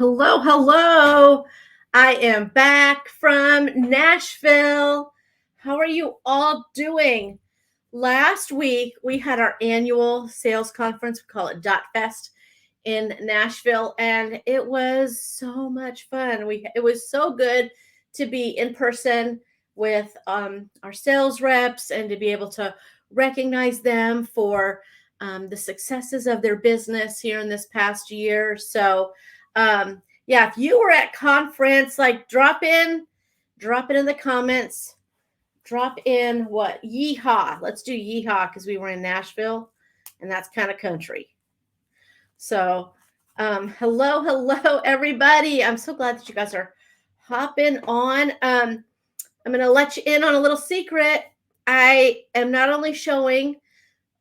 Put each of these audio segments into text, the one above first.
Hello, hello. I am back from Nashville. How are you all doing? Last week we had our annual sales conference. We call it Dot Fest in Nashville, and it was so much fun. It was so good to be in person with our sales reps and to be able to recognize them for the successes of their business here in this past year. So, yeah, if you were at conference, like drop it in the comments. Drop in what yeehaw. Let's do yeehaw because we were in Nashville, and that's kind of country. So, hello, everybody. I'm so glad that you guys are hopping on. I'm going to let you in on a little secret. I am not only showing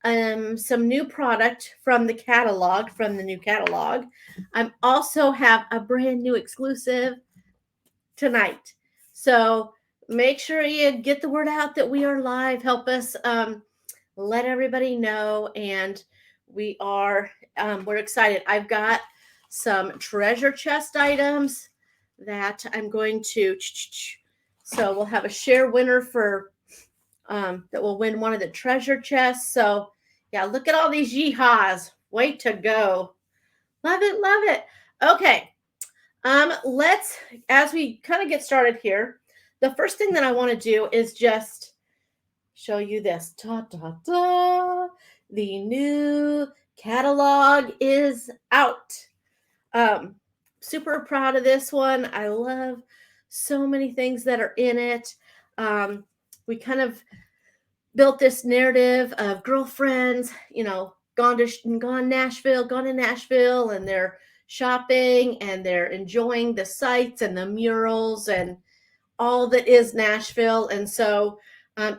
some new product from the catalog, from the new catalog, I also have a brand new exclusive tonight. So make sure you get the word out that we are live. Help us let everybody know, and we're excited. I've got some treasure chest items that I'm going to. So we'll have a share winner for that will win one of the treasure chests. So yeah, look at all these yeehaws. Way to go! Love it, love it. Okay, let's as we kind of get started here. The first thing that I want to do is just show you this. Da, da, da. The new catalog is out. Super proud of this one. I love so many things that are in it. We kind of built this narrative of girlfriends, gone to Nashville, and they're shopping and they're enjoying the sights and the murals and all that is Nashville. And so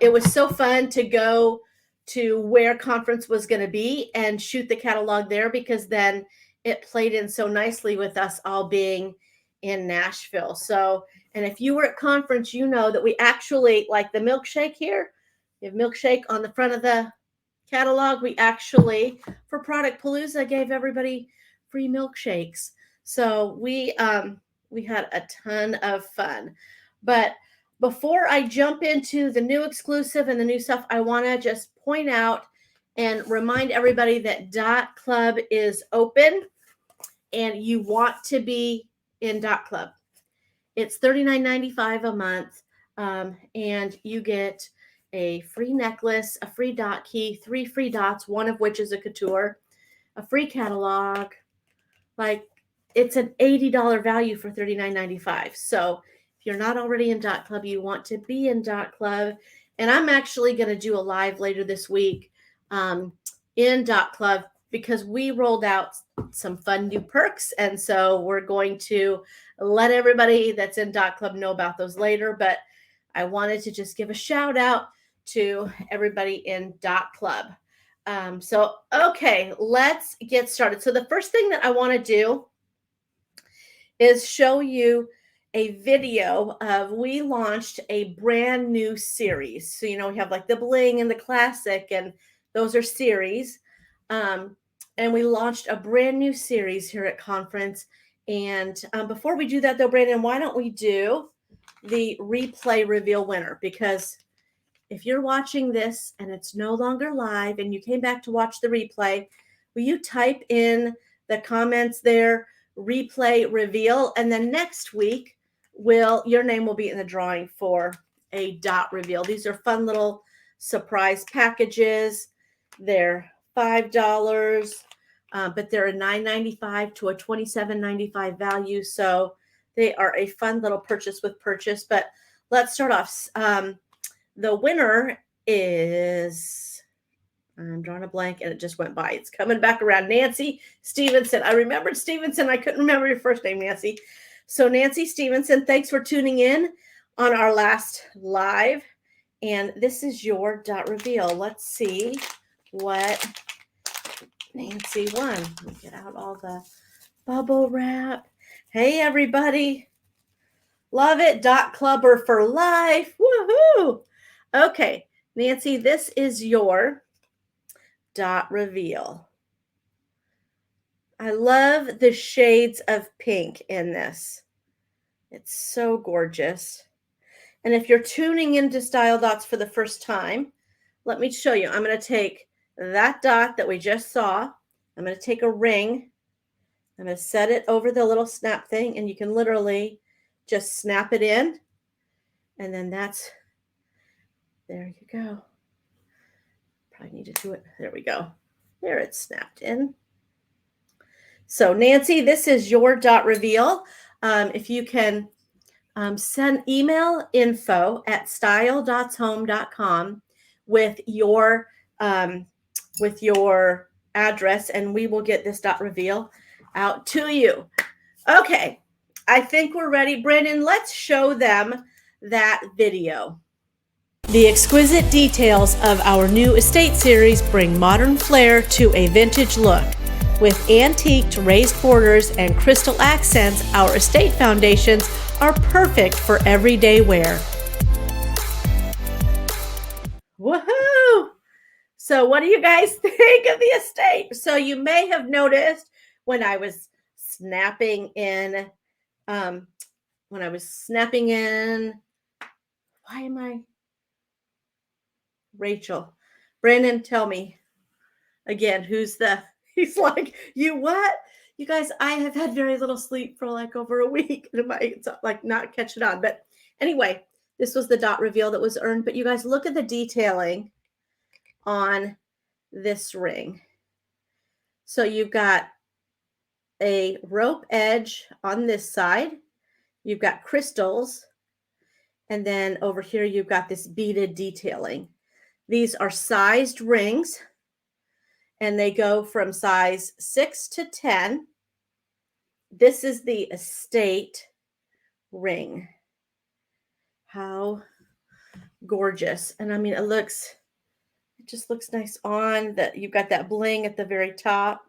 it was so fun to go to where conference was going to be and shoot the catalog there, because then it played in so nicely with us all being in Nashville. So, and if you were at conference, you know that we actually, like the milkshake here, we have milkshake on the front of the catalog. We actually, for Product Palooza, gave everybody free milkshakes. So we had a ton of fun. But before I jump into the new exclusive and the new stuff, I want to just point out and remind everybody that Dot Club is open and you want to be in Dot Club. It's $39.95 a month, and you get a free necklace, a free dot key, 3 free dots, one of which is a couture, a free catalog. Like, it's an $80 value for $39.95. So if you're not already in Dot Club, you want to be in Dot Club. And I'm actually going to do a live later this week in Dot Club, because we rolled out some fun new perks. And so we're going to let everybody that's in Dot Club know about those later. But I wanted to just give a shout out to everybody in Dot Club. So, okay, let's get started. So the first thing that I want to do is show you a video of, we launched a brand new series. So, we have like the bling and the classic, and those are series. And we launched a brand new series here at conference. And before we do that though, Brandon, why don't we do the replay reveal winner? Because if you're watching this and it's no longer live and you came back to watch the replay, will you type in the comments there, replay reveal, and then next week your name will be in the drawing for a dot reveal. These are fun little surprise packages. They're $5, but they're a $9.95 to a $27.95 value. So they are a fun little purchase with purchase. But let's start off. The winner is, I'm drawing a blank and it just went by. It's coming back around. Nancy Stevenson. I remembered Stevenson. I couldn't remember your first name, Nancy. So Nancy Stevenson, thanks for tuning in on our last live. And this is your dot reveal. Let's see what Nancy won. Let me get out all the bubble wrap. Hey, everybody. Love it. Dot Clubber for life. Woohoo. Okay, Nancy, this is your dot reveal. I love the shades of pink in this. It's so gorgeous. And if you're tuning into Style Dots for the first time, let me show you. I'm going to take that dot that we just saw. I'm going to take a ring. I'm going to set it over the little snap thing, and you can literally just snap it in. And then there you go. Probably need to do it. There we go. There, it's snapped in. So Nancy, this is your dot reveal. If you can send email info@styledotshome.com with your address, and we will get this dot reveal out to you. Okay, I think we're ready. Brandon, let's show them that video. The exquisite details of our new estate series bring modern flair to a vintage look. With antiqued raised borders and crystal accents, our estate foundations are perfect for everyday wear. Woohoo! So what do you guys think of the estate? So you may have noticed when I was snapping in, why am I? Rachel. Brandon, tell me again, he's like, you what? You guys, I have had very little sleep for like over a week. It's like not catching on. But anyway, this was the dot reveal that was earned. But you guys, look at the detailing on this ring. So you've got a rope edge on this side. You've got crystals. And then over here, you've got this beaded detailing. These are sized rings, and they go from size 6 to 10. This is the estate ring. How gorgeous. And I mean, it just looks nice on that. You've got that bling at the very top.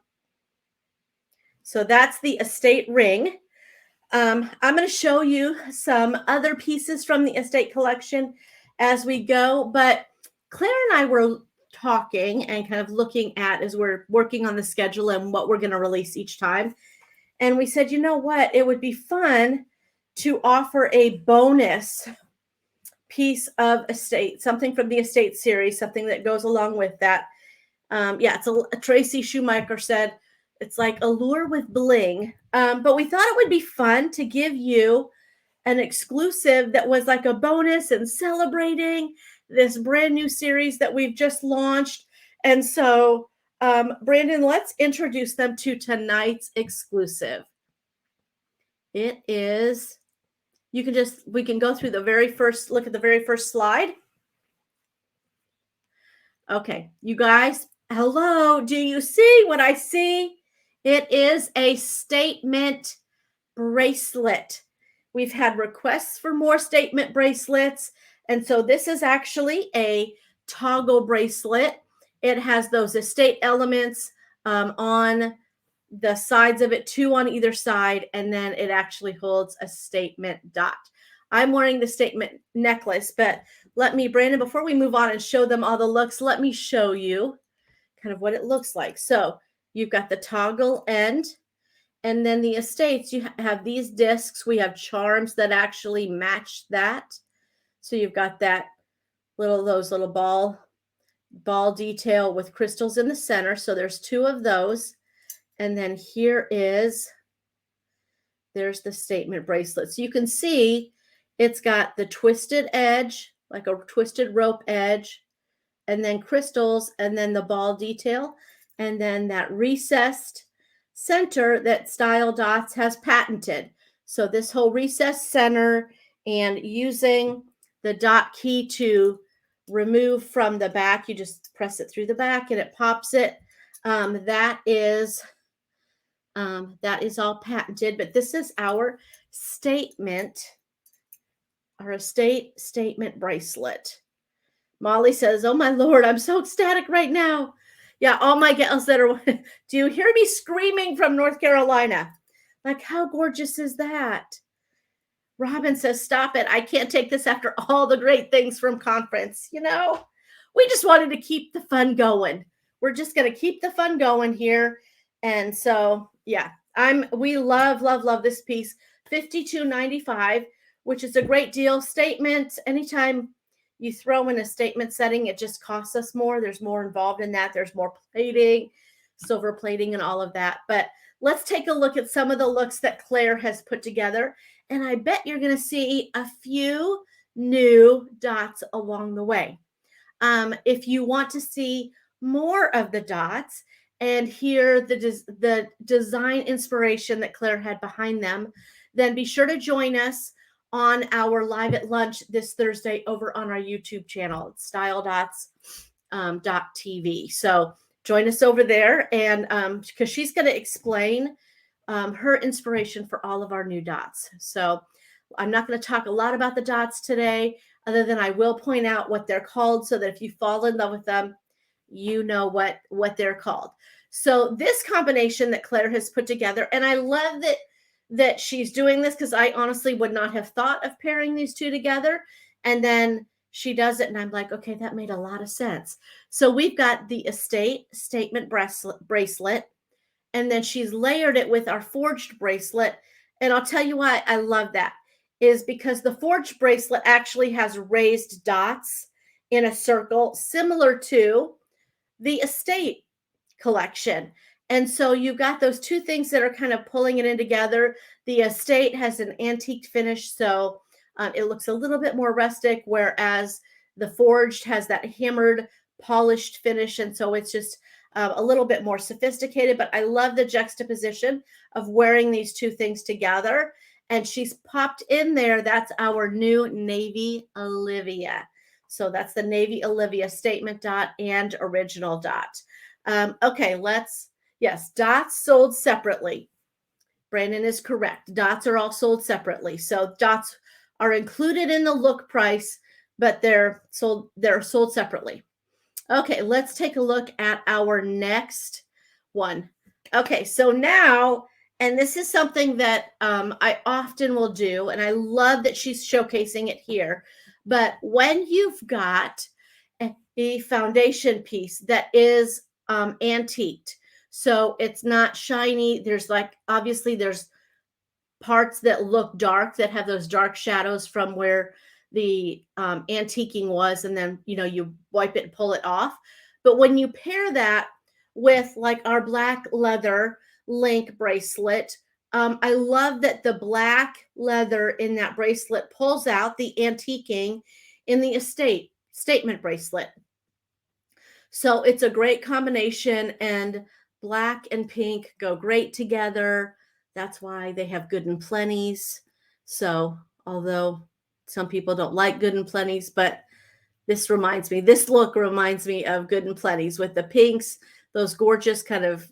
So that's the estate ring. I'm going to show you some other pieces from the estate collection as we go, but Claire and I were talking and kind of looking at as we're working on the schedule and what we're going to release each time. And we said, you know what? It would be fun to offer a bonus piece of estate, something from the estate series, something that goes along with that. It's Tracy Shoemaker said, it's like allure with bling. But we thought it would be fun to give you an exclusive that was like a bonus and celebrating this brand new series that we've just launched. And so, Brandon, let's introduce them to tonight's exclusive. It is, we can go through look at the very first slide. Okay, you guys, hello. Do you see what I see? It is a statement bracelet. We've had requests for more statement bracelets. And so this is actually a toggle bracelet. It has those estate elements on the sides of it, 2 on either side, and then it actually holds a statement dot. I'm wearing the statement necklace, but Brandon, before we move on and show them all the looks, let me show you kind of what it looks like. So you've got the toggle end, and then the estates, you have these discs. We have charms that actually match that. So you've got those little ball detail with crystals in the center. So there's 2 of those. And then there's the statement bracelet. So you can see it's got the twisted edge, like a twisted rope edge, and then crystals, and then the ball detail, and then that recessed center that Style Dots has patented. So this whole recessed center and using the dot key to remove from the back, you just press it through the back and it pops it. That is all patented, but this is our estate statement bracelet. Molly says, oh my Lord, I'm so ecstatic right now. Yeah, all my gals that are, do you hear me screaming from North Carolina? Like, how gorgeous is that? Robin says, stop it. I can't take this after all the great things from conference. We just wanted to keep the fun going. We're just going to keep the fun going here. And so Yeah, we love this piece. 52.95, which is a great deal. Statement, anytime you throw in a statement setting, it just costs us more. There's more involved in that. There's more plating, silver plating, and all of that. But let's take a look at some of the looks that Claire has put together. And I bet you're going to see a few new dots along the way. If you want to see more of the dots and hear the design inspiration that Claire had behind them, then be sure to join us on our live at lunch this Thursday over on our YouTube channel. It's style.tv. So join us over there, and because she's going to explain her inspiration for all of our new dots. So I'm not going to talk a lot about the dots today, other than I will point out what they're called so that if you fall in love with them, you know what they're called. So this combination that Claire has put together, and I love that she's doing this, because I honestly would not have thought of pairing these two together. And then she does it, and I'm like, okay, that made a lot of sense. So we've got the estate statement bracelet, and then she's layered it with our forged bracelet. And I'll tell you why I love that is because the forged bracelet actually has raised dots in a circle similar to the estate collection. And so you've got those two things that are kind of pulling it in together. The estate has an antique finish, so it looks a little bit more rustic, whereas the forged has that hammered, polished finish. And so it's just a little bit more sophisticated. But I love the juxtaposition of wearing these two things together. And she's popped in there. That's our new Navy Olivia. So that's the Navy Olivia statement dot and original dot. Okay, yes, dots sold separately. Brandon is correct. Dots are all sold separately. So dots are included in the look price, but they're sold separately. Okay, let's take a look at our next one. Okay, so now, and this is something that I often will do, and I love that she's showcasing it here. But when you've got a foundation piece that is antiqued, so it's not shiny, there's obviously there's parts that look dark, that have those dark shadows from where the antiquing was, and then you wipe it and pull it off. But when you pair that with our black leather link bracelet, I love that the black leather in that bracelet pulls out the antiquing in the statement bracelet. So it's a great combination, and black and pink go great together. That's why they have Good and Plenties. So although some people don't like Good and Plenties, but this look reminds me of Good and Plenties, with the pinks, those gorgeous kind of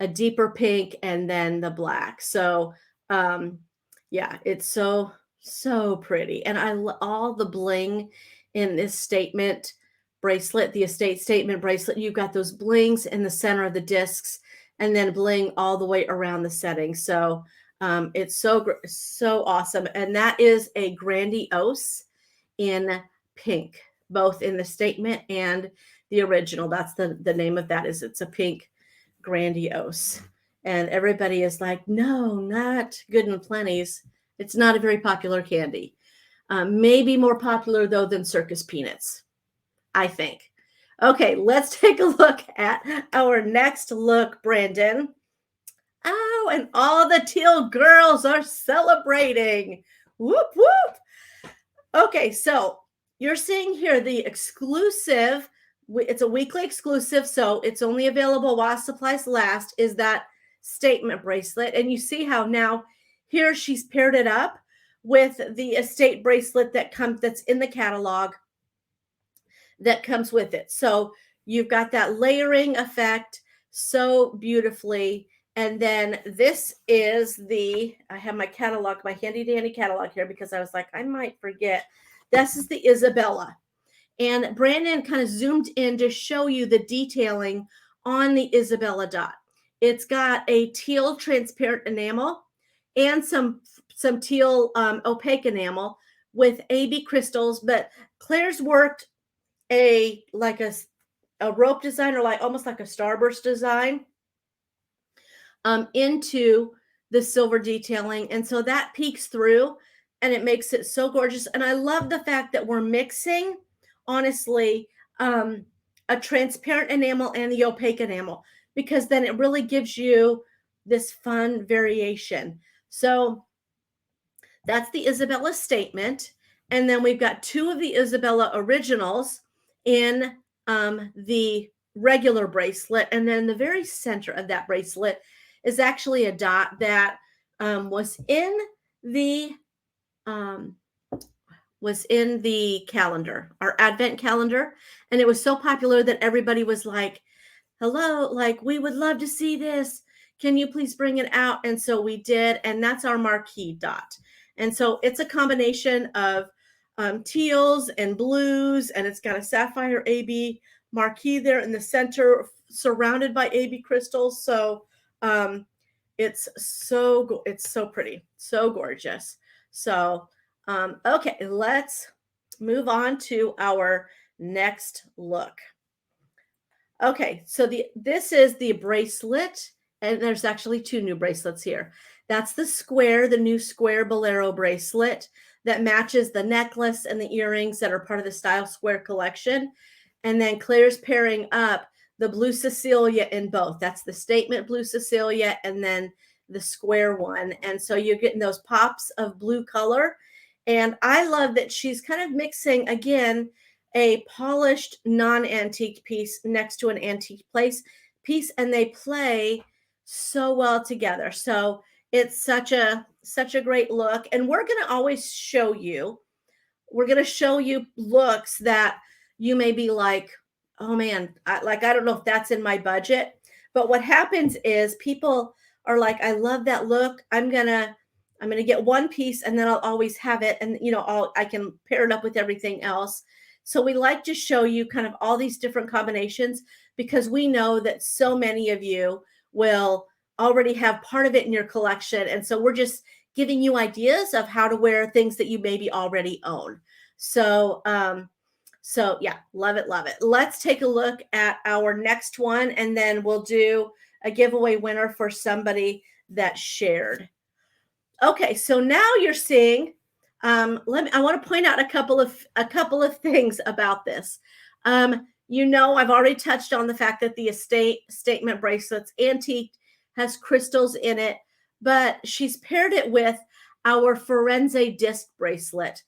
a deeper pink, and then the black. So yeah, it's so pretty. And all the bling in this statement bracelet, the estate statement bracelet, you've got those blings in the center of the discs, and then bling all the way around the setting. So it's so awesome. And that is a grandiose in pink, both in the statement and the original. That's the name of that, is it's a pink grandiose. And everybody is like, no, not Good and Plenties. It's not a very popular candy. Maybe more popular though than Circus Peanuts, I think. Okay, let's take a look at our next look, Brandon. Oh, and all the teal girls are celebrating. Whoop, whoop. Okay, so you're seeing here the exclusive, it's a weekly exclusive, so it's only available while supplies last, is that statement bracelet. And you see how now here she's paired it up with the estate bracelet that's in the catalog that comes with it. So you've got that layering effect so beautifully. And then this is I have my catalog, my handy dandy catalog here, because I was like, I might forget. This is the Isabella. And Brandon kind of zoomed in to show you the detailing on the Isabella dot. It's got a teal transparent enamel and some teal opaque enamel with AB crystals, but Claire's worked a rope design, or almost like a starburst design into the silver detailing. And so that peeks through and it makes it so gorgeous. And I love the fact that we're mixing, honestly, um, a transparent enamel and the opaque enamel, because then it really gives you this fun variation. So that's the Isabella statement. And then we've got two of the Isabella originals in the regular bracelet. And then the very center of that bracelet is actually a dot that was in the um, calendar, our advent calendar. And it was so popular that everybody was like, hello, like, we would love to see this. Can you please bring it out? And so we did, and that's our marquee dot. And so it's a combination of teals and blues, and it's got a sapphire AB marquee there in the center, surrounded by AB crystals. So um, it's so pretty, so gorgeous. So okay, let's move on to our next look. Okay, so this is the bracelet, and there's actually two new bracelets here. That's the new square Bolero bracelet that matches the necklace and the earrings that are part of the Style Square collection. And then Claire's pairing up the blue Cecilia in both. That's the statement blue Cecilia and then the square one. And so you're getting those pops of blue color. And I love that she's kind of mixing again a polished non-antique piece next to an antique piece, and they play so well together. So it's such a great look. And we're going to always show you looks that you may be like, oh man, I don't know if that's in my budget. But what happens is people are like, I love that look. I'm gonna get one piece and then I'll always have it, and I can pair it up with everything else. So we like to show you kind of all these different combinations, because we know that so many of you will already have part of it in your collection. And so we're just giving you ideas of how to wear things that you maybe already own. So yeah, love it, love it. Let's take a look at our next one, and then we'll do a giveaway winner for somebody that shared. Okay, so now you're seeing. I want to point out a couple of things about this. I've already touched on the fact that the statement bracelet's antique, has crystals in it, but she's paired it with our Firenze disc bracelet.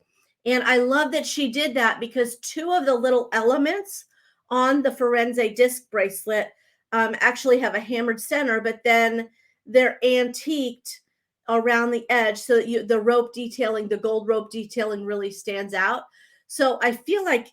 And I love that she did that, because two of the little elements on the Firenze disc bracelet actually have a hammered center, but then they're antiqued around the edge, so that the gold rope detailing really stands out. So I feel like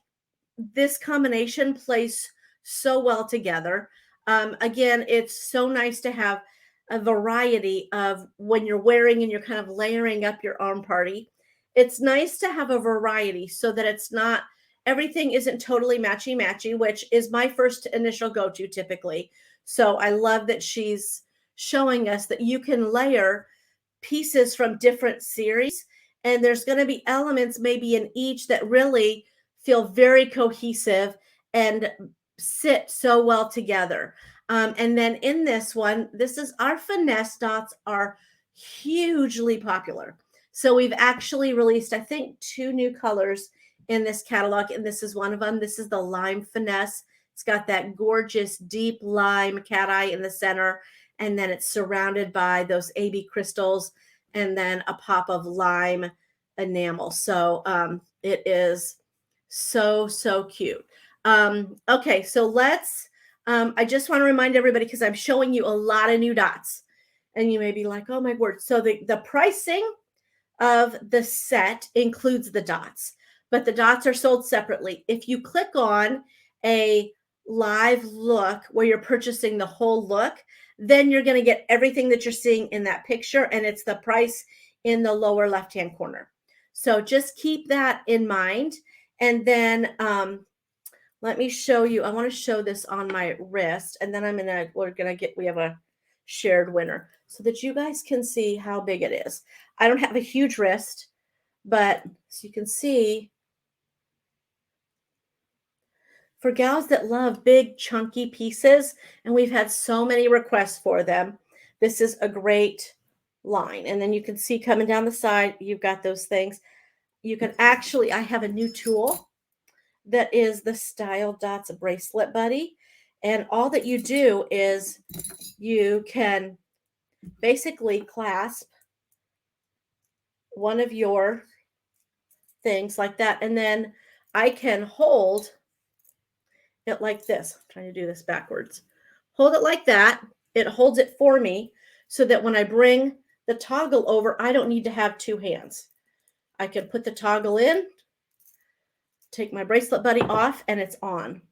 this combination plays so well together. Again, it's so nice to have a variety of when you're wearing and you're kind of layering up your arm party. It's nice to have a variety so that it's not, everything isn't totally matchy, which is my first initial go-to typically. So I love that she's showing us that you can layer pieces from different series, and there's going to be elements maybe in each that really feel very cohesive and sit so well together. And then in this one, our finesse dots are hugely popular. So we've actually released, I think, two new colors in this catalog, and this is one of them. This is the lime finesse. It's got that gorgeous deep lime cat eye in the center, and then it's surrounded by those AB crystals and then a pop of lime enamel. So it is so cute. Okay, so let's, I just want to remind everybody, because I'm showing you a lot of new dots, and you may be like, oh my word. So the pricing of the set includes the dots, but the dots are sold separately. If you click on a live look where you're purchasing the whole look, then you're going to get everything that you're seeing in that picture, and it's the price in the lower left-hand corner. So just keep that in mind. And then let me show you. I want to show this on my wrist, and then we have a shared winner so that you guys can see how big it is. I don't have a huge wrist, but so you can see, for gals that love big chunky pieces, and we've had so many requests for them, this is a great line. And then you can see coming down the side, you've got those things. You can actually, I have a new tool that is the Style Dots Bracelet Buddy. And all that you do is you can basically clasp one of your things like that. And then I can hold it like this. I'm trying to do this backwards. Hold it like that. It holds it for me so that when I bring the toggle over, I don't need to have two hands. I can put the toggle in, take my Bracelet Buddy off, and it's on.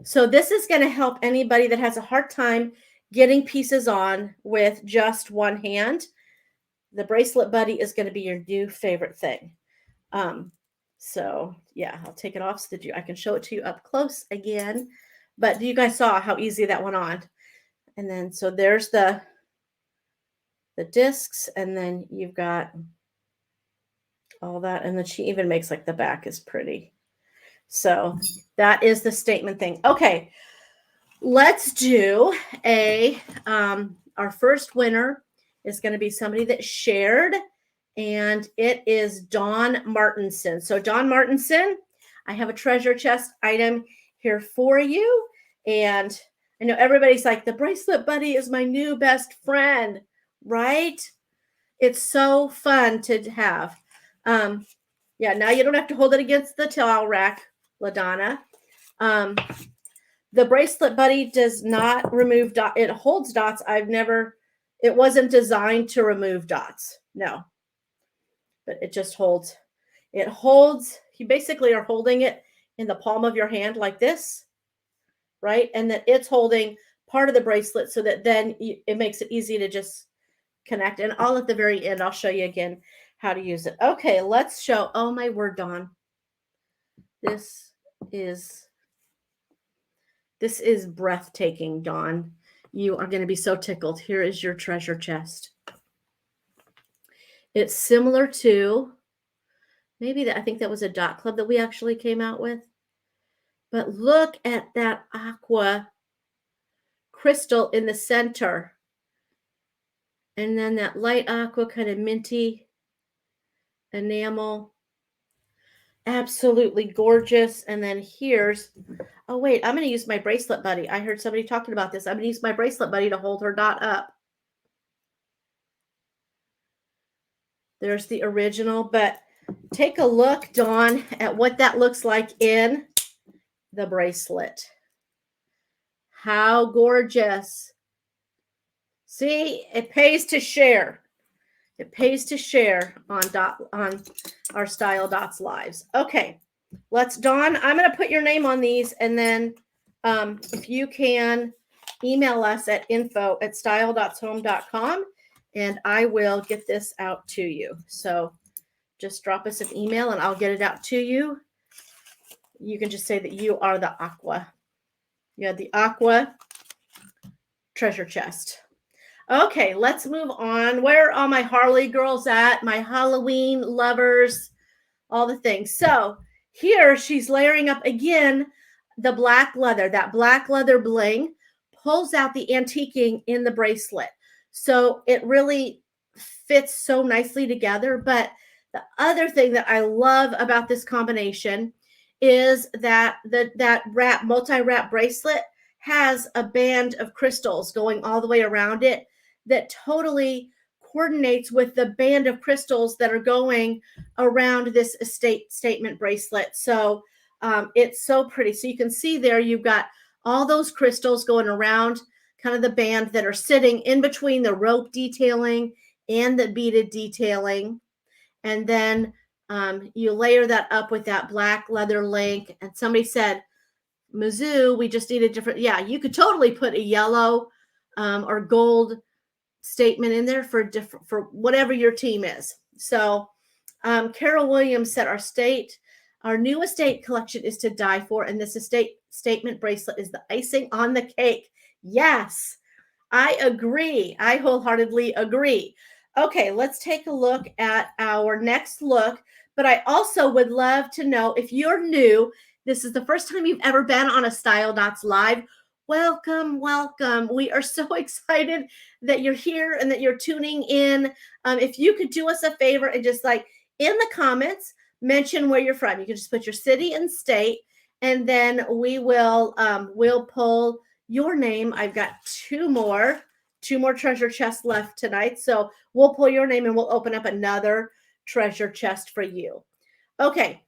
So this is going to help anybody that has a hard time getting pieces on with just one hand. The Bracelet Buddy is going to be your new favorite thing. So yeah, I'll take it off so that I can show it to you up close again. But you guys saw how easy that went on. And then, so there's the discs, and then you've got all that. And then she even makes like the back is pretty. So that is the statement thing. Okay, let's do our first winner is going to be somebody that shared, and it is Dawn Martinson. So Dawn Martinson, I have a treasure chest item here for you. And I know everybody's like, the Bracelet Buddy is my new best friend, right? It's so fun to have. Yeah, now you don't have to hold it against the towel rack, LaDonna. The Bracelet Buddy does not remove dots. It holds dots. It wasn't designed to remove dots. No. But it just holds. It holds, you basically are holding it in the palm of your hand like this, right? And then it's holding part of the bracelet so that then it makes it easy to just connect. And all at the very end, I'll show you again how to use it. Okay, let's show. Oh my word, Dawn. This is breathtaking, Dawn. You are going to be so tickled. Here is your treasure chest. It's similar to I think that was a dot club that we actually came out with. But look at that aqua crystal in the center. And then that light aqua kind of minty enamel. Absolutely gorgeous. And then here's, oh wait, I'm going to use my Bracelet Buddy. I heard somebody talking about this. I'm going to use my Bracelet Buddy to hold her dot up. There's the original, but take a look, Dawn, at what that looks like in the bracelet. How gorgeous. See, it pays to share. It pays to share on our Style Dots lives. Okay, Dawn, I'm going to put your name on these, and then if you can email us at info@styledots.home.com, and I will get this out to you. So just drop us an email and I'll get it out to you. You can just say that you are the aqua. You have the aqua treasure chest. Okay, let's move on. Where are all my Harley girls at? My Halloween lovers, all the things. So here she's layering up again the black leather. That black leather bling pulls out the antiquing in the bracelet. So it really fits so nicely together. But the other thing that I love about this combination is that that multi-wrap bracelet has a band of crystals going all the way around it that totally coordinates with the band of crystals that are going around this statement bracelet. So it's so pretty. So you can see there, you've got all those crystals going around kind of the band that are sitting in between the rope detailing and the beaded detailing. And then you layer that up with that black leather link. And somebody said, Mizzou, we just need a different, yeah, you could totally put a yellow or gold statement in there for whatever your team is. So Carol Williams said our new estate collection is to die for, and this estate statement bracelet is the icing on the cake. Yes, I agree. I wholeheartedly agree. Okay, let's take a look at our next look. But I also would love to know, if you're new, this is the first time you've ever been on a Style Dots Live, Welcome, welcome. We are so excited that you're here and that you're tuning in. If you could do us a favor and just like in the comments, mention where you're from. You can just put your city and state, and then we'll pull your name. I've got two more treasure chests left tonight. So we'll pull your name and we'll open up another treasure chest for you. Okay.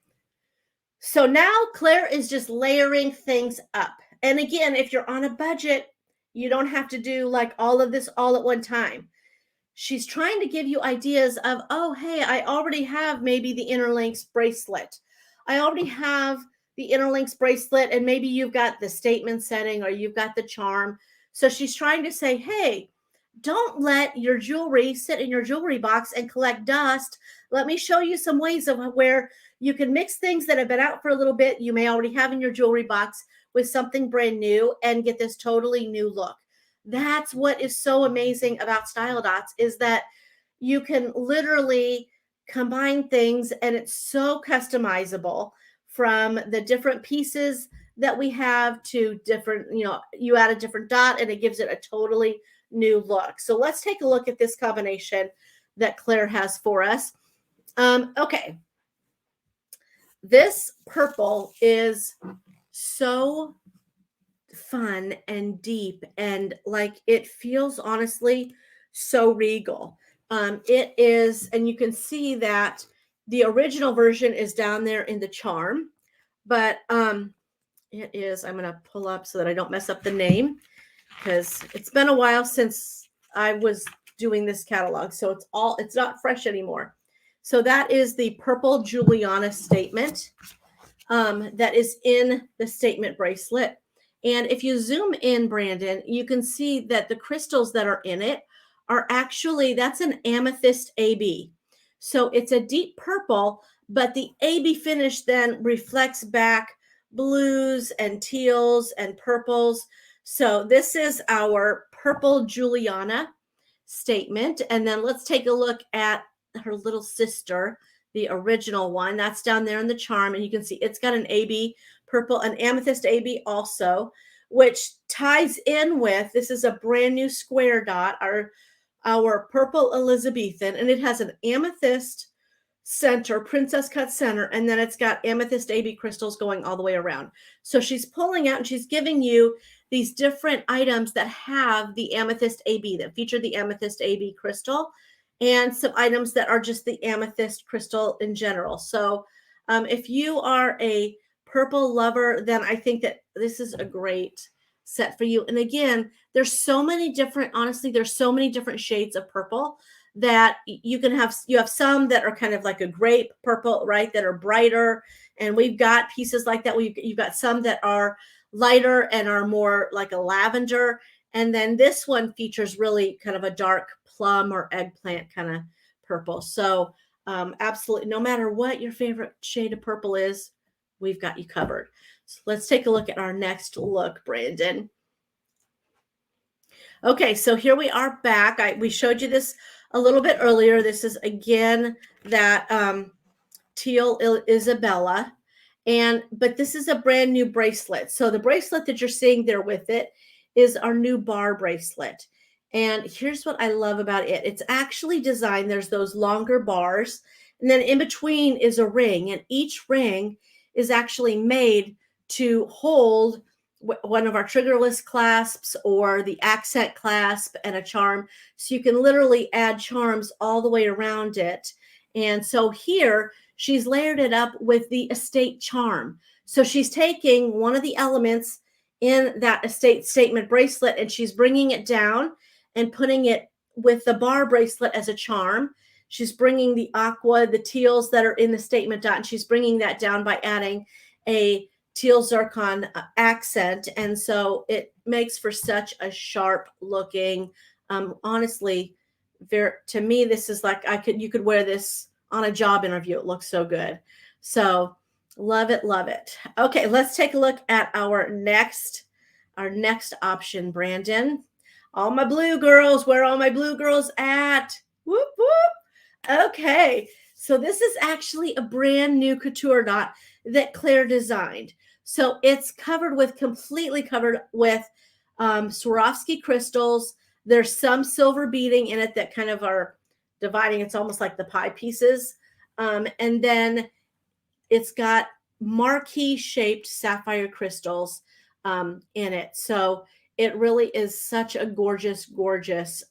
So now Claire is just layering things up. And again, if you're on a budget, you don't have to do like all of this all at one time. She's trying to give you ideas of, oh, hey, I already have maybe the Interlinks bracelet. I already have the Interlinks bracelet, and maybe you've got the statement setting or you've got the charm. So she's trying to say, hey, don't let your jewelry sit in your jewelry box and collect dust. Let me show you some ways of where you can mix things that have been out for a little bit, you may already have in your jewelry box, with something brand new and get this totally new look. That's what is so amazing about Style Dots, is that you can literally combine things and it's so customizable, from the different pieces that we have to different, you add a different dot and it gives it a totally new look. So let's take a look at this combination that Claire has for us. Okay. This purple is so fun and deep, and like it feels honestly so regal. It is, and you can see that the original version is down there in the charm, but it is, I'm going to pull up so that I don't mess up the name, because it's been a while since I was doing this catalog, so it's not fresh anymore. So that is the purple Juliana statement that is in the statement bracelet. And if you zoom in, Brandon, you can see that the crystals that are in it are actually, that's an amethyst AB. So it's a deep purple, but the AB finish then reflects back blues and teals and purples. So this is our purple Juliana statement. And then let's take a look at her little sister, the original one. That's down there in the charm. And you can see it's got an AB purple, an amethyst AB also, which ties in with, this is a brand new square dot, our purple Elizabethan, and it has an amethyst center, princess cut center, and then it's got amethyst AB crystals going all the way around. So she's pulling out and she's giving you these different items that have the amethyst AB, that feature the amethyst AB crystal, and some items that are just the amethyst crystal in general. So if you are a purple lover, then I think that this is a great set for you. And again, there's so many different, honestly, there's so many different shades of purple that you have some that are kind of like a grape purple, right, that are brighter. And we've got pieces like that. You've got some that are lighter and are more like a lavender. And then this one features really kind of a dark plum or eggplant kind of purple. So absolutely, no matter what your favorite shade of purple is, we've got you covered. So let's take a look at our next look, Brandon. Okay, so here we are back. We showed you this a little bit earlier. This is again that teal Isabella, but this is a brand new bracelet. So the bracelet that you're seeing there with it is our new bar bracelet. And here's what I love about it. It's actually designed, there's those longer bars, and then in between is a ring, and each ring is actually made to hold one of our triggerless clasps or the accent clasp and a charm. So you can literally add charms all the way around it. And so here she's layered it up with the estate charm. So she's taking one of the elements in that estate statement bracelet and she's bringing it down and putting it with the bar bracelet as a charm. She's bringing the aqua, the teals that are in the statement dot, and she's bringing that down by adding a teal zircon accent. And so it makes for such a sharp looking, honestly, to me, this is like, you could wear this on a job interview. It looks so good. So love it, love it. Okay, let's take a look at our next option, Brandon. All my blue girls, where are all my blue girls at? Whoop, whoop. Okay, so this is actually a brand new couture dot that Claire designed. So it's completely covered with Swarovski crystals. There's some silver beading in it that kind of are dividing. It's almost like the pie pieces. And then it's got marquee shaped sapphire crystals in it. So it really is such a gorgeous, gorgeous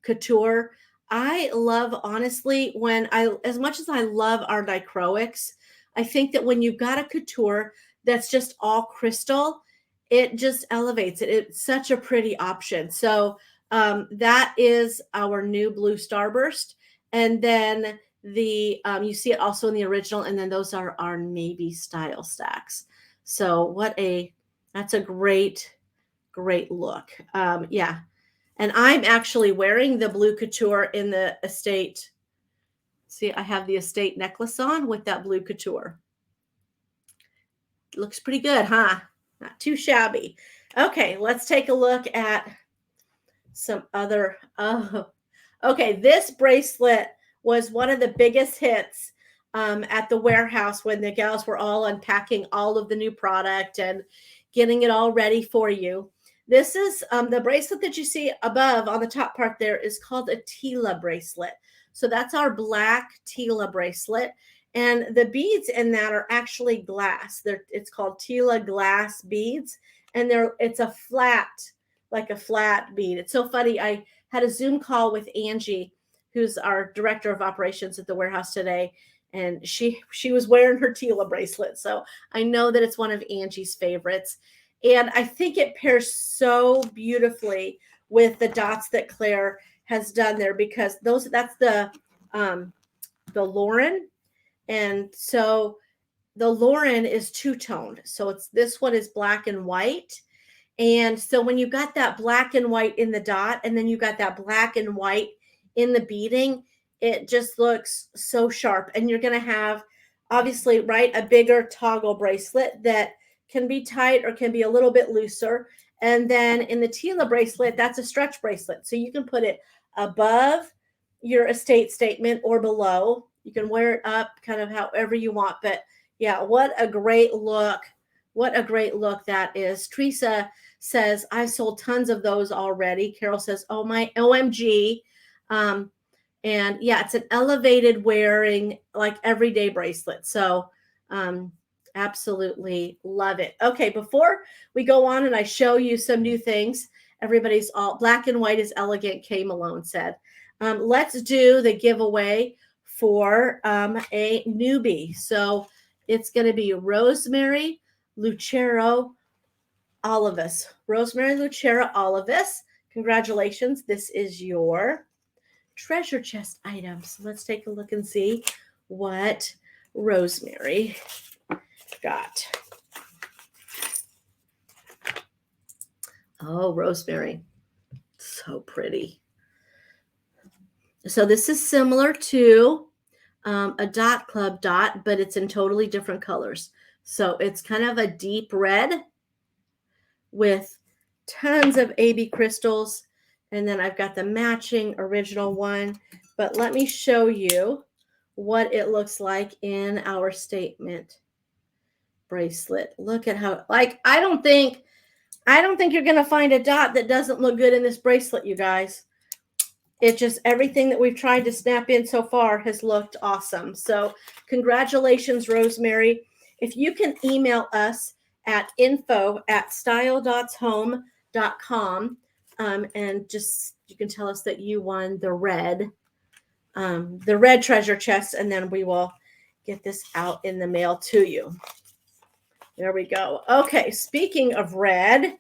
couture. I love, honestly, as much as I love our dichroics, I think that when you've got a couture that's just all crystal, it just elevates it. It's such a pretty option. So that is our new blue starburst. And then you see it also in the original, and then those are our navy style stacks. So that's a great look. Yeah. And I'm actually wearing the blue couture in the estate. See, I have the estate necklace on with that blue couture. Looks pretty good, huh? Not too shabby. Okay, let's take a look at some other. Oh, okay. This bracelet was one of the biggest hits at the warehouse when the gals were all unpacking all of the new product and getting it all ready for you. This is the bracelet that you see above on the top part there is called a Tila bracelet. So that's our black Tila bracelet. And the beads in that are actually glass. It's called Tila glass beads. And it's a flat, like a flat bead. It's so funny. I had a Zoom call with Angie, who's our director of operations at the warehouse today. And she was wearing her Tila bracelet. So I know that it's one of Angie's favorites. And I think it pairs so beautifully with the dots that Claire has done there, because that's the Lauren. And so the Lauren is two-toned. So this one is black and white. And so when you got that black and white in the dot, and then you got that black and white in the beading, it just looks so sharp. And you're going to have, obviously, right, a bigger toggle bracelet that can be tight or can be a little bit looser. And then in the Tila bracelet, that's a stretch bracelet. So you can put it above your estate statement or below. You can wear it up kind of however you want. But yeah, what a great look. What a great look that is. Teresa says, I sold tons of those already. Carol says, oh my OMG. And yeah, it's an elevated wearing, like everyday bracelet. So absolutely love it. Okay, before we go on and I show you some new things, everybody's all black and white is elegant, Kay Malone said. Let's do the giveaway for a newbie. So it's going to be Rosemary Lucero Olivas. Rosemary Lucero Olivas. Congratulations. This is your treasure chest item. So let's take a look and see what Rosemary got. Oh, Rosemary. So pretty. So this is similar to a Dot Club dot, but it's in totally different colors. So it's kind of a deep red with tons of AB crystals. And then I've got the matching original one. But let me show you what it looks like in our statement bracelet. Look at how, like, I don't think you're going to find a dot that doesn't look good in this bracelet, you guys. It just, everything that we've tried to snap in so far has looked awesome. So congratulations, Rosemary. If you can email us at info@styledotshome.com and just, you can tell us that you won the red treasure chest, and then we will get this out in the mail to you. There we go. Okay, speaking of red,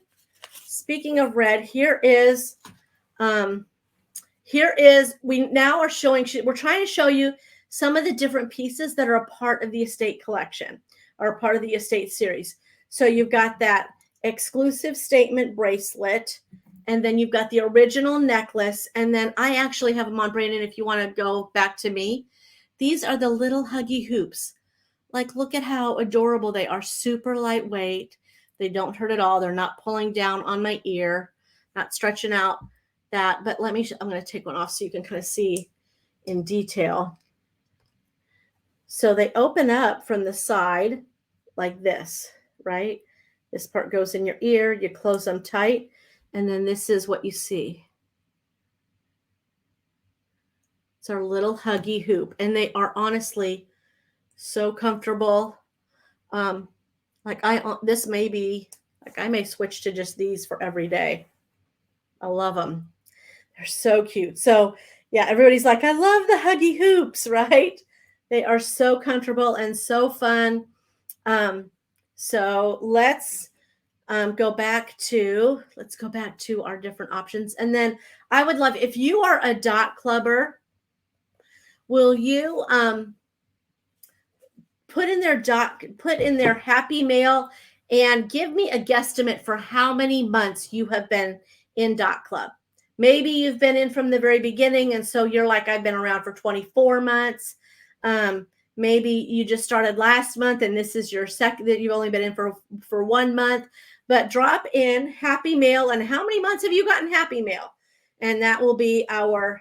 we now are showing, we're trying to show you some of the different pieces that are a part of the estate collection or a part of the estate series. So you've got that exclusive statement bracelet, and then you've got the original necklace. And then I actually have them on, Brandon, if you want to go back to me. These are the little huggy hoops. Like, look at how adorable they are. Super lightweight. They don't hurt at all. They're not pulling down on my ear, not stretching out that. But I'm going to take one off so you can kind of see in detail. So they open up from the side like this, right? This part goes in your ear. You close them tight. And then this is what you see. It's our little huggy hoop. And they are honestly so comfortable. Like this may be, like I may switch to just these for every day. I love them. They're so cute. So yeah, everybody's like, I love the huggy hoops, right? They are so comfortable and so fun. So let's go back to our different options. And then I would love, if you are a dot clubber, will you put in their happy mail and give me a guesstimate for how many months you have been in dot club. Maybe you've been in from the very beginning, and so you're like, I've been around for 24 months. Maybe you just started last month and this is your second, that you've only been in for 1 month. But drop in happy mail and how many months have you gotten happy mail? And that will be our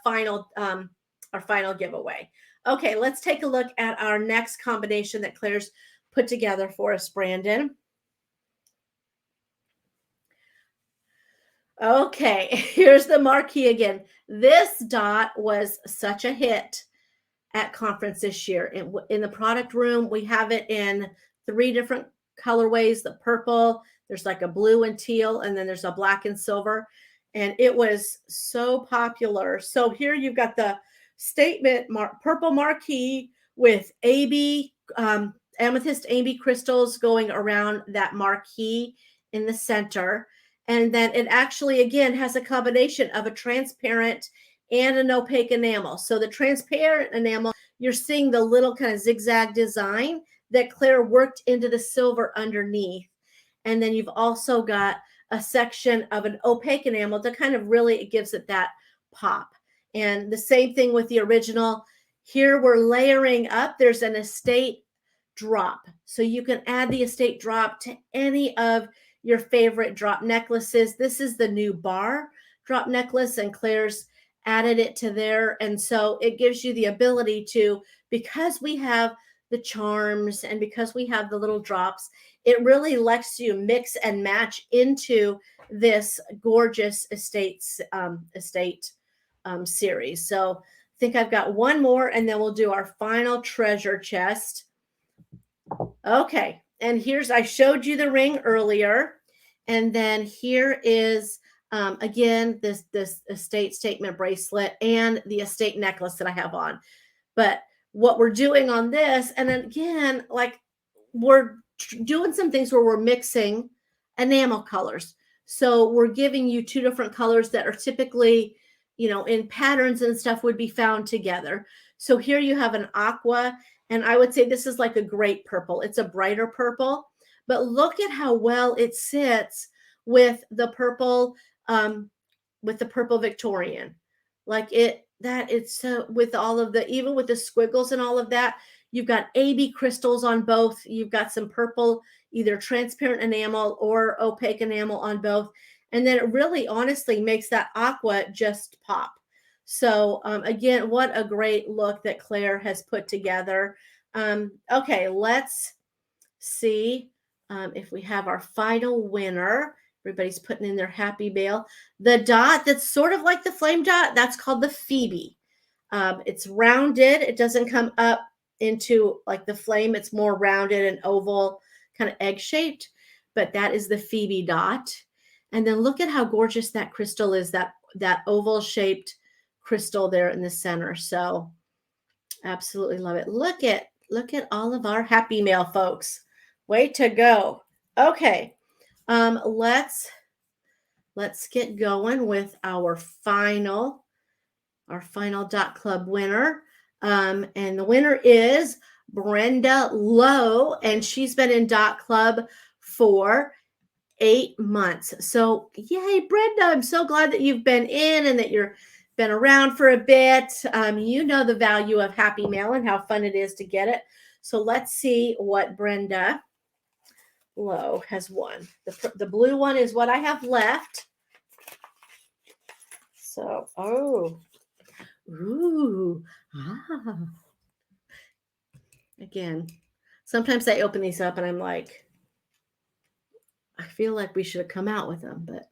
final giveaway. Okay, let's take a look at our next combination that Claire's put together for us, Brandon. Okay, here's the marquee again. This dot was such a hit at conference this year. In the product room, we have it in 3 different colorways. The purple, there's like a blue and teal, and then there's a black and silver. And it was so popular. So here you've got the statement purple marquee with amethyst AB crystals going around that marquee in the center. And then it actually, again, has a combination of a transparent and an opaque enamel. So the transparent enamel, you're seeing the little kind of zigzag design that Claire worked into the silver underneath. And then you've also got a section of an opaque enamel to kind of really, it gives it that pop. And the same thing with the original. Here we're layering up. There's an estate drop. So you can add the estate drop to any of your favorite drop necklaces. This is the new bar drop necklace, and Claire's added it to there. And so it gives you the ability to, because we have the charms and because we have the little drops, it really lets you mix and match into this gorgeous estate series. So I think I've got one more, and then we'll do our final treasure chest. Okay, and I showed you the ring earlier, and then here is again this estate statement bracelet and the estate necklace that I have on. But what we're doing on this, and again, like we're doing some things where we're mixing enamel colors. So we're giving you 2 different colors that are typically, in patterns and stuff would be found together. So here you have an aqua, and I would say this is like a great purple. It's a brighter purple, but look at how well it sits with the purple, Victorian. Like it's so, with all of even with the squiggles and all of that, you've got AB crystals on both. You've got some purple, either transparent enamel or opaque enamel on both. And then it really honestly makes that aqua just pop. So again, what a great look that Claire has put together. Okay, let's see if we have our final winner. Everybody's putting in their happy mail. The dot that's sort of like the flame dot, that's called the Phoebe. It's rounded. It doesn't come up into like the flame. It's more rounded and oval, kind of egg-shaped, but that is the Phoebe dot. And then look at how gorgeous that crystal is, that oval-shaped crystal there in the center. So absolutely love it. Look at all of our happy mail, folks. Way to go. Okay. Let's get going with our final dot club winner. And the winner is Brenda Lowe, and she's been in dot club for 8 months. So yay, Brenda, I'm so glad that you've been in and that you're been around for a bit. You know the value of happy mail and how fun it is to get it. So let's see what Brenda Lowe has won. The blue one is what I have left. So, again, sometimes I open these up and I'm like, I feel like we should have come out with them, but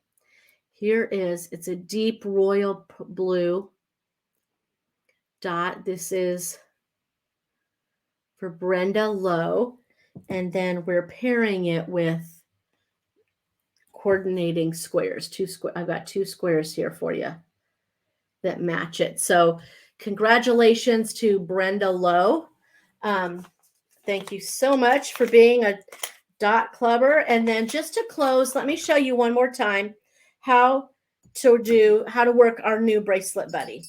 here is, it's a deep royal blue dot. This is for Brenda Lowe. And then we're pairing it with coordinating squares. I've got 2 squares here for you that match it. So congratulations to Brenda Lowe. Thank you so much for being a dot clubber. And then just to close, let me show you one more time how to work our new bracelet buddy.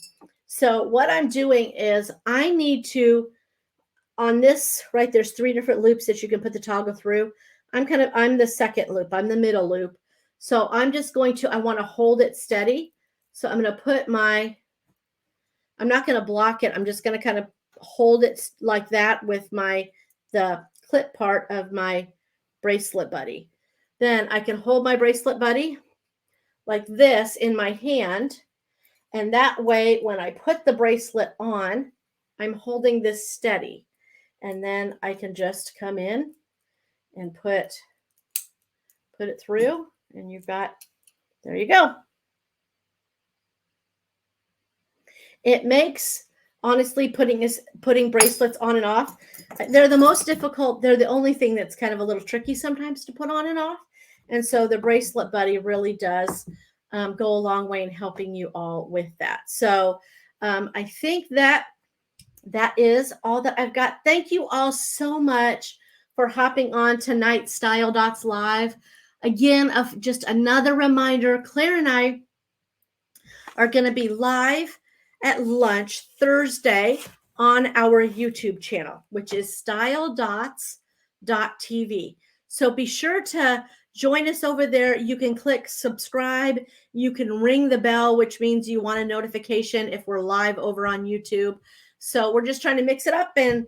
So what I'm doing is I need to, on this, right, there's 3 different loops that you can put the toggle through. I'm the second loop. I'm the middle loop. So I'm just going to, I want to hold it steady. So I'm going to put I'm not going to block it. I'm just going to kind of hold it like that with the clip part of my bracelet buddy. Then I can hold my bracelet buddy like this in my hand. And that way, when I put the bracelet on, I'm holding this steady. And then I can just come in and put it through, and there you go. It makes, honestly, putting bracelets on and off, they're the most difficult. They're the only thing that's kind of a little tricky sometimes to put on and off. And so the bracelet buddy really does go a long way in helping you all with that. So I think that is all that I've got. Thank you all so much for hopping on tonight's Style Dots Live. Again, just another reminder, Claire and I are going to be live at lunch Thursday on our YouTube channel, which is styledots.tv. So be sure to join us over there. You can click subscribe. You can ring the bell, which means you want a notification if we're live over on YouTube. So we're just trying to mix it up and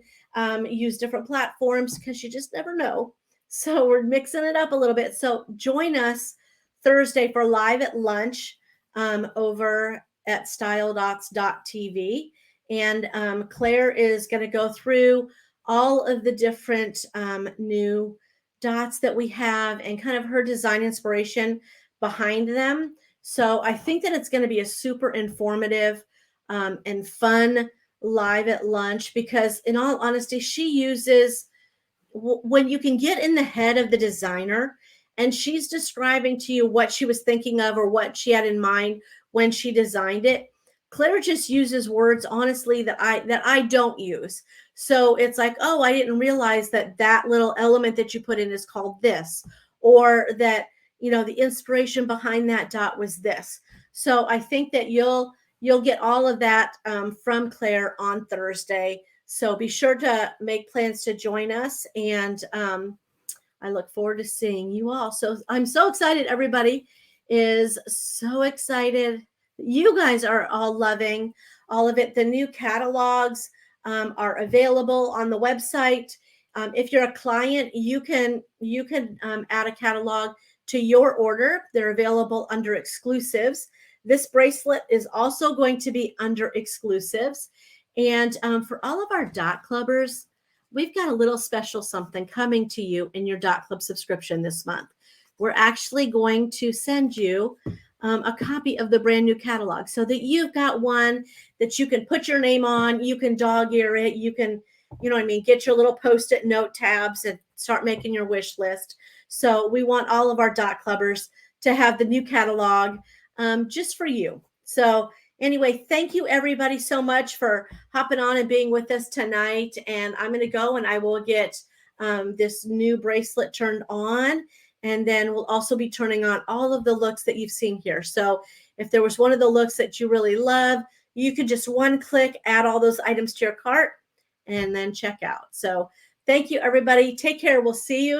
use different platforms because you just never know. So we're mixing it up a little bit. So join us Thursday for live at lunch over at styledots.tv. And Claire is going to go through all of the different new dots that we have and kind of her design inspiration behind them. So I think that it's going to be a super informative and fun live at lunch, because in all honesty, she uses, when you can get in the head of the designer and she's describing to you what she was thinking of or what she had in mind when she designed it, Claire just uses words, honestly, that I don't use. So it's like, oh, I didn't realize that little element that you put in is called this, or that, the inspiration behind that dot was this. So I think that you'll get all of that from Claire on Thursday. So be sure to make plans to join us. And I look forward to seeing you all. So I'm so excited. Everybody is so excited. You guys are all loving all of it. The new catalogs are available on the website. If you're a client, you can add a catalog to your order. They're available under exclusives. This bracelet is also going to be under exclusives. And for all of our dot clubbers, we've got a little special something coming to you in your dot club subscription this month. We're actually going to send you a copy of the brand new catalog so that you've got one that you can put your name on. You can dog ear it. You can, get your little Post-it note tabs and start making your wish list. So we want all of our dot clubbers to have the new catalog just for you. So anyway, thank you everybody so much for hopping on and being with us tonight. And I'm going to go and I will get this new bracelet turned on. And then we'll also be turning on all of the looks that you've seen here. So if there was one of the looks that you really love, you could just one click, add all those items to your cart and then check out. So thank you, everybody. Take care. We'll see you